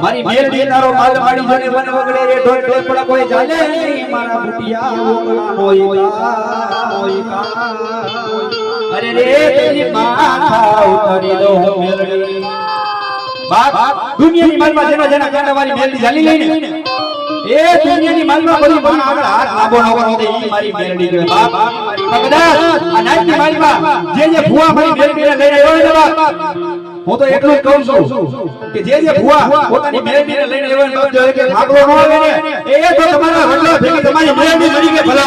મારી મેરડી તારો માલ માડી જને વન વગડે રે ઢોલ ઢોલપડા કોઈ જાલે નહીં મારા બુટિયા ઓય અરે રે તેરી માથા ઉતરી દો મેરડી બાપ દુનિયાની માલમાં જેના જેના કાંડાવાળી મેરડી જાલી લઈને એ દુનિયાની માલમાં બધી માણ આગળ હાથ લાંબો ન કરો દે ઈ મારી મેરડી કે બાપ કદાચ આ નાઈની માલમાં જે ભુવા મારી મેરડીને લઈને આવ્યો ને બાપ હું તો એટલું જ કહું છું કે જે ભુવા પોતાની મેરડીને લઈને આવ્યો ને જો કે ભાગલો ન આવે ને એ તો તમારા વડલા ભેગી તમારી મેરડી મરી કે ભલા